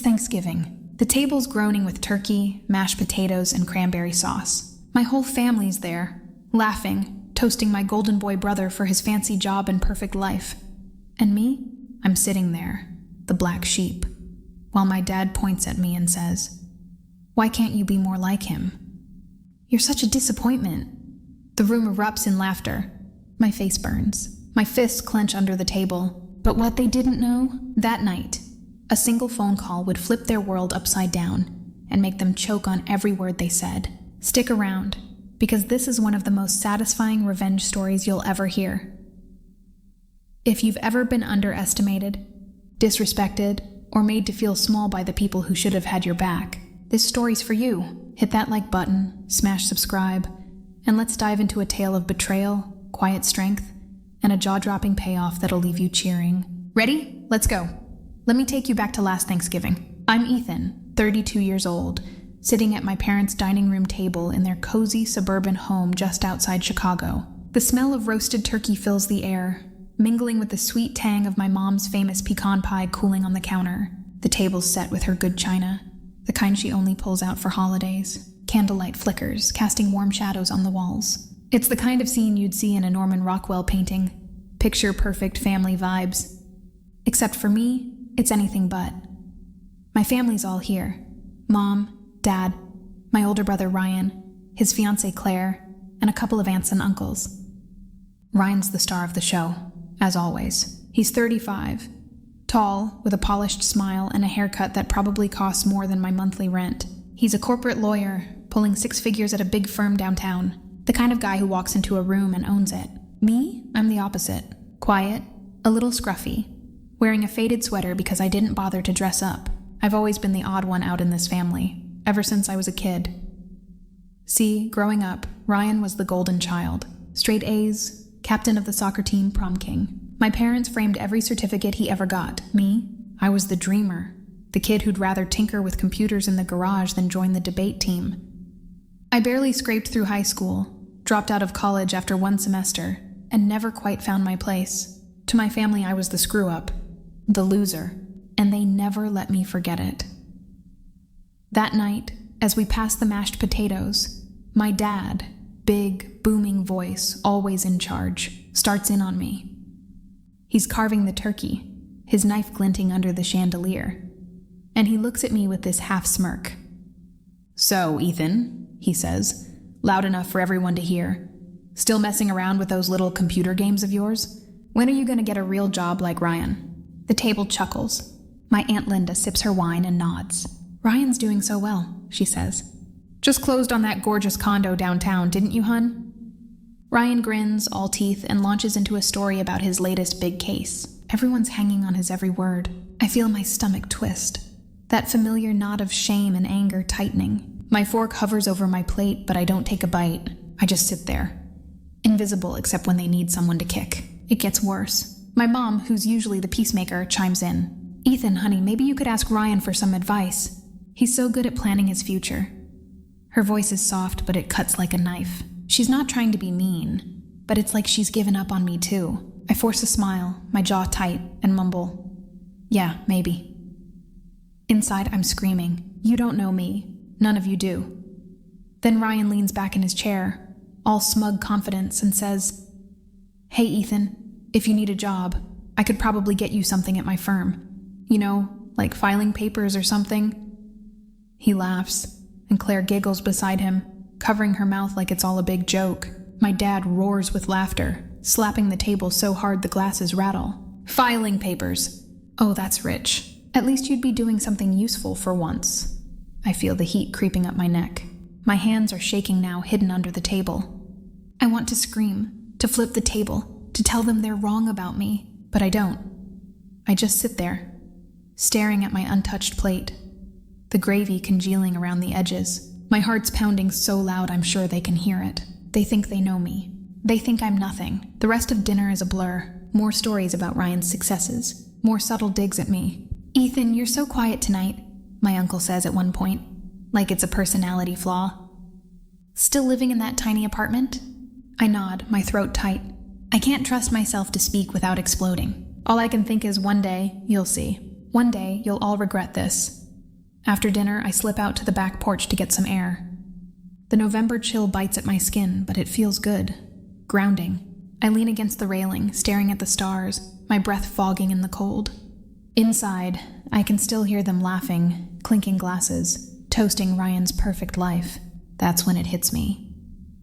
Thanksgiving. The table's groaning with turkey, mashed potatoes, and cranberry sauce. My whole family's there, laughing, toasting my golden boy brother for his fancy job and perfect life. And me? I'm sitting there, the black sheep, while my dad points at me and says, "Why can't you be more like him? You're such a disappointment." The room erupts in laughter. My face burns. My fists clench under the table. But what they didn't know, that night, a single phone call would flip their world upside down and make them choke on every word they said. Stick around, because this is one of the most satisfying revenge stories you'll ever hear. If you've ever been underestimated, disrespected, or made to feel small by the people who should have had your back, this story's for you. Hit that like button, smash subscribe, and let's dive into a tale of betrayal, quiet strength, and a jaw-dropping payoff that'll leave you cheering. Ready? Let's go. Let me take you back to last Thanksgiving. I'm Ethan, 32 years old, sitting at my parents' dining room table in their cozy suburban home just outside Chicago. The smell of roasted turkey fills the air, mingling with the sweet tang of my mom's famous pecan pie cooling on the counter. The table's set with her good china, the kind she only pulls out for holidays. Candlelight flickers, casting warm shadows on the walls. It's the kind of scene you'd see in a Norman Rockwell painting. Picture-perfect family vibes. Except for me, it's anything but. My family's all here. Mom, Dad, my older brother Ryan, his fiancée Claire, and a couple of aunts and uncles. Ryan's the star of the show, as always. He's 35, tall, with a polished smile and a haircut that probably costs more than my monthly rent. He's a corporate lawyer, pulling 6 figures at a big firm downtown. The kind of guy who walks into a room and owns it. Me, I'm the opposite. Quiet, a little scruffy, wearing a faded sweater because I didn't bother to dress up. I've always been the odd one out in this family, ever since I was a kid. See, growing up, Ryan was the golden child. Straight A's, captain of the soccer team, prom king. My parents framed every certificate he ever got. Me, I was the dreamer, the kid who'd rather tinker with computers in the garage than join the debate team. I barely scraped through high school, dropped out of college after 1 semester, and never quite found my place. To my family, I was the screw-up, the loser, and they never let me forget it. That night, as we passed the mashed potatoes, my dad, big, booming voice, always in charge, starts in on me. He's carving the turkey, his knife glinting under the chandelier, and he looks at me with this half-smirk. "So, Ethan," he says, loud enough for everyone to hear, "still messing around with those little computer games of yours? When are you going to get a real job like Ryan?" The table chuckles. My Aunt Linda sips her wine and nods. "Ryan's doing so well," she says. "Just closed on that gorgeous condo downtown, didn't you, hun?" Ryan grins, all teeth, and launches into a story about his latest big case. Everyone's hanging on his every word. I feel my stomach twist. That familiar knot of shame and anger tightening. My fork hovers over my plate, but I don't take a bite. I just sit there. Invisible except when they need someone to kick. It gets worse. My mom, who's usually the peacemaker, chimes in. "Ethan, honey, maybe you could ask Ryan for some advice. He's so good at planning his future." Her voice is soft, but it cuts like a knife. She's not trying to be mean, but it's like she's given up on me too. I force a smile, my jaw tight, and mumble, "Yeah, maybe." Inside, I'm screaming, "You don't know me. None of you do." Then Ryan leans back in his chair, all smug confidence, and says, "Hey, Ethan, if you need a job, I could probably get you something at my firm. You know, like filing papers or something." He laughs, and Claire giggles beside him, covering her mouth like it's all a big joke. My dad roars with laughter, slapping the table so hard the glasses rattle. "Filing papers. Oh, that's rich. At least you'd be doing something useful for once." I feel the heat creeping up my neck. My hands are shaking now, hidden under the table. I want to scream, to flip the table, to tell them they're wrong about me, but I don't. I just sit there, staring at my untouched plate, the gravy congealing around the edges. My heart's pounding so loud I'm sure they can hear it. They think they know me. They think I'm nothing. The rest of dinner is a blur. More stories about Ryan's successes. More subtle digs at me. "Ethan, you're so quiet tonight," my uncle says at one point, like it's a personality flaw. "Still living in that tiny apartment?" I nod, my throat tight. I can't trust myself to speak without exploding. All I can think is one day, you'll see. One day, you'll all regret this. After dinner, I slip out to the back porch to get some air. The November chill bites at my skin, but it feels good. Grounding. I lean against the railing, staring at the stars, my breath fogging in the cold. Inside, I can still hear them laughing, clinking glasses, toasting Ryan's perfect life. That's when it hits me.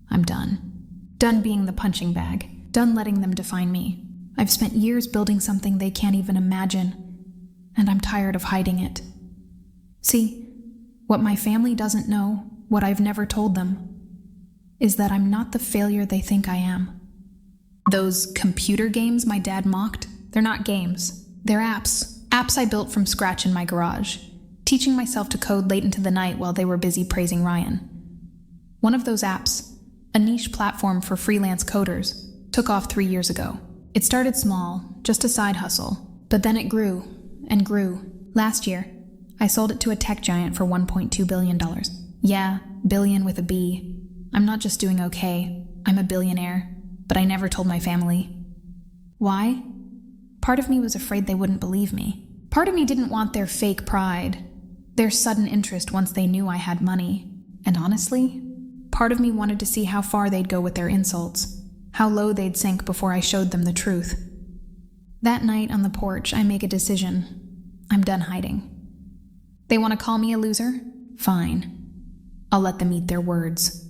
I'm done. Done being the punching bag. Done letting them define me. I've spent years building something they can't even imagine, and I'm tired of hiding it. See, what my family doesn't know, what I've never told them, is that I'm not the failure they think I am. Those computer games my dad mocked, they're not games. They're apps. Apps I built from scratch in my garage, teaching myself to code late into the night while they were busy praising Ryan. One of those apps, a niche platform for freelance coders, took off 3 years ago. It started small, just a side hustle, but then it grew and grew. Last year, I sold it to a tech giant for $1.2 billion. Yeah, billion with a B. I'm not just doing okay, I'm a billionaire, but I never told my family. Why? Part of me was afraid they wouldn't believe me. Part of me didn't want their fake pride, their sudden interest once they knew I had money. And honestly, part of me wanted to see how far they'd go with their insults, how low they'd sink before I showed them the truth. That night on the porch, I make a decision. I'm done hiding. They want to call me a loser? Fine. I'll let them eat their words.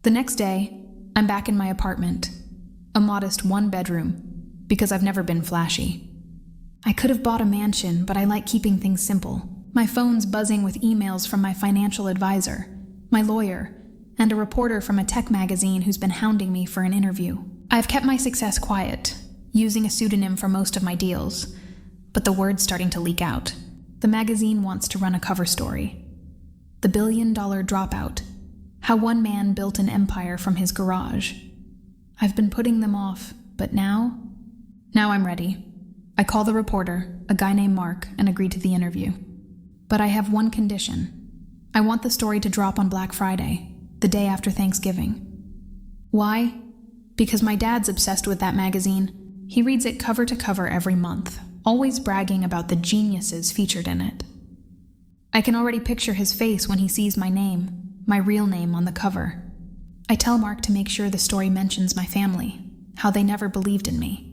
The next day, I'm back in my apartment, a modest 1-bedroom, because I've never been flashy. I could have bought a mansion, but I like keeping things simple. My phone's buzzing with emails from my financial advisor, my lawyer, and a reporter from a tech magazine who's been hounding me for an interview. I've kept my success quiet, using a pseudonym for most of my deals, but the word's starting to leak out. The magazine wants to run a cover story. The $1 billion dropout. How one man built an empire from his garage. I've been putting them off, but now I'm ready. I call the reporter, a guy named Mark, and agree to the interview. But I have one condition. I want the story to drop on Black Friday, the day after Thanksgiving. Why? Because my dad's obsessed with that magazine. He reads it cover to cover every month, always bragging about the geniuses featured in it. I can already picture his face when he sees my name, my real name on the cover. I tell Mark to make sure the story mentions my family, how they never believed in me.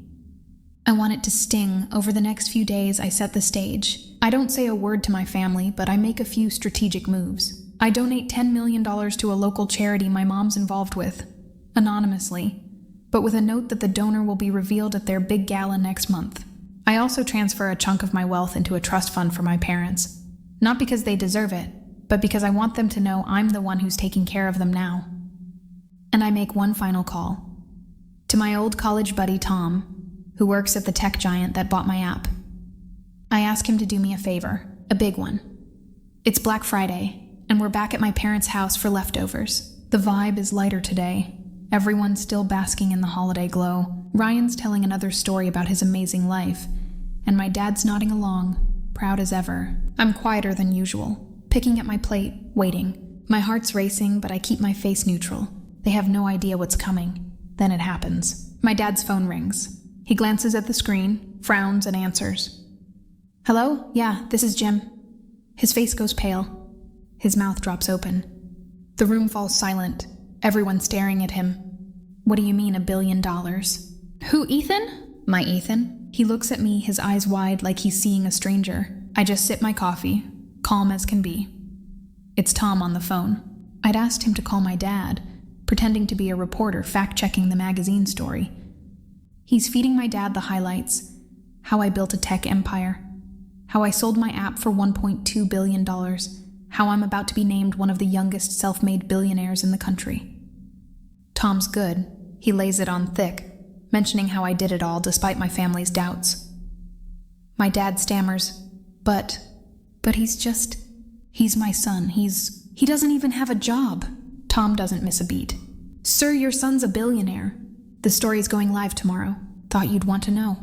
I want it to sting. Over the next few days, I set the stage. I don't say a word to my family, but I make a few strategic moves. I donate $10 million to a local charity my mom's involved with, anonymously, but with a note that the donor will be revealed at their big gala next month. I also transfer a chunk of my wealth into a trust fund for my parents, not because they deserve it, but because I want them to know I'm the one who's taking care of them now. And I make one final call. To my old college buddy Tom, who works at the tech giant that bought my app. I ask him to do me a favor, a big one. It's Black Friday, and we're back at my parents' house for leftovers. The vibe is lighter today. Everyone's still basking in the holiday glow. Ryan's telling another story about his amazing life, and my dad's nodding along, proud as ever. I'm quieter than usual, picking at my plate, waiting. My heart's racing, but I keep my face neutral. They have no idea what's coming. Then it happens. My dad's phone rings. He glances at the screen, frowns, and answers. Hello? Yeah, this is Jim. His face goes pale. His mouth drops open. The room falls silent, everyone staring at him. What do you mean, $1 billion? Who, Ethan? My Ethan? He looks at me, his eyes wide like he's seeing a stranger. I just sip my coffee, calm as can be. It's Tom on the phone. I'd asked him to call my dad, pretending to be a reporter fact-checking the magazine story. He's feeding my dad the highlights, how I built a tech empire, how I sold my app for $1.2 billion, how I'm about to be named one of the youngest self-made billionaires in the country. Tom's good. He lays it on thick, mentioning how I did it all despite my family's doubts. My dad stammers, but he's my son. He doesn't even have a job. Tom doesn't miss a beat. Sir, your son's a billionaire. The story's going live tomorrow. Thought you'd want to know.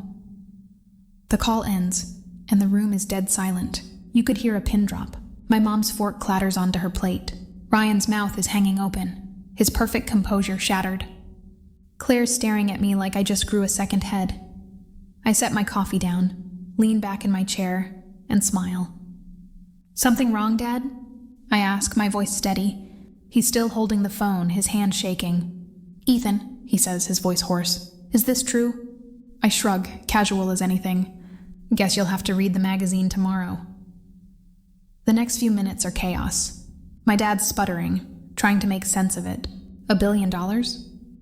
The call ends, and the room is dead silent. You could hear a pin drop. My mom's fork clatters onto her plate. Ryan's mouth is hanging open, his perfect composure shattered. Claire's staring at me like I just grew a second head. I set my coffee down, lean back in my chair, and smile. Something wrong, Dad? I ask, my voice steady. He's still holding the phone, his hand shaking. Ethan, he says, his voice hoarse. Is this true? I shrug, casual as anything. Guess you'll have to read the magazine tomorrow. The next few minutes are chaos. My dad's sputtering, trying to make sense of it. $1 billion?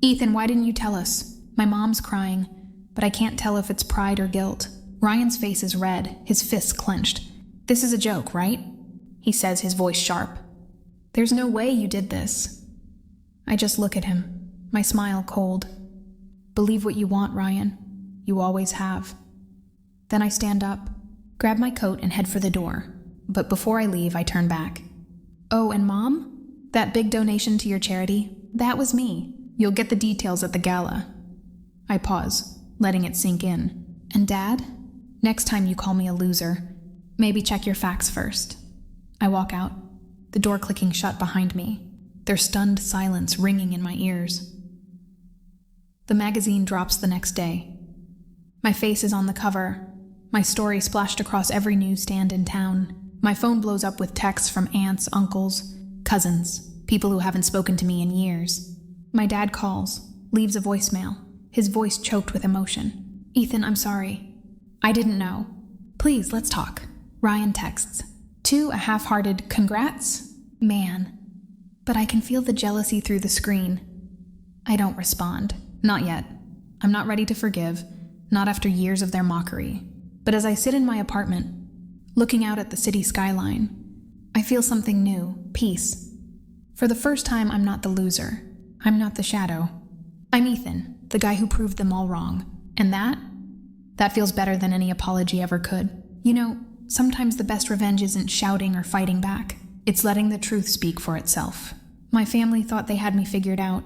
Ethan, why didn't you tell us? My mom's crying, but I can't tell if it's pride or guilt. Ryan's face is red, his fists clenched. This is a joke, right? He says, his voice sharp. There's no way you did this. I just look at him, my smile cold. Believe what you want, Ryan. You always have. Then I stand up, grab my coat and head for the door. But before I leave, I turn back. Oh, and Mom? That big donation to your charity? That was me. You'll get the details at the gala. I pause, letting it sink in. And Dad? Next time you call me a loser, maybe check your facts first. I walk out, the door clicking shut behind me, their stunned silence ringing in my ears. The magazine drops the next day. My face is on the cover, my story splashed across every newsstand in town. My phone blows up with texts from aunts, uncles, cousins, people who haven't spoken to me in years. My dad calls, leaves a voicemail, his voice choked with emotion. Ethan, I'm sorry. I didn't know. Please, let's talk. Ryan texts. To a half-hearted congrats? Man. But I can feel the jealousy through the screen. I don't respond. Not yet. I'm not ready to forgive, not after years of their mockery. But as I sit in my apartment, looking out at the city skyline, I feel something new, peace. For the first time, I'm not the loser. I'm not the shadow. I'm Ethan, the guy who proved them all wrong. And that feels better than any apology ever could. You know, sometimes the best revenge isn't shouting or fighting back. It's letting the truth speak for itself. My family thought they had me figured out,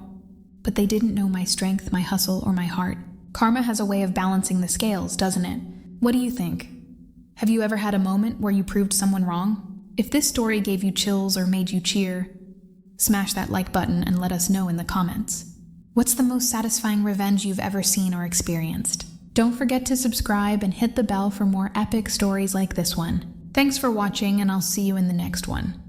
but they didn't know my strength, my hustle, or my heart. Karma has a way of balancing the scales, doesn't it? What do you think? Have you ever had a moment where you proved someone wrong? If this story gave you chills or made you cheer, smash that like button and let us know in the comments. What's the most satisfying revenge you've ever seen or experienced? Don't forget to subscribe and hit the bell for more epic stories like this one. Thanks for watching, and I'll see you in the next one.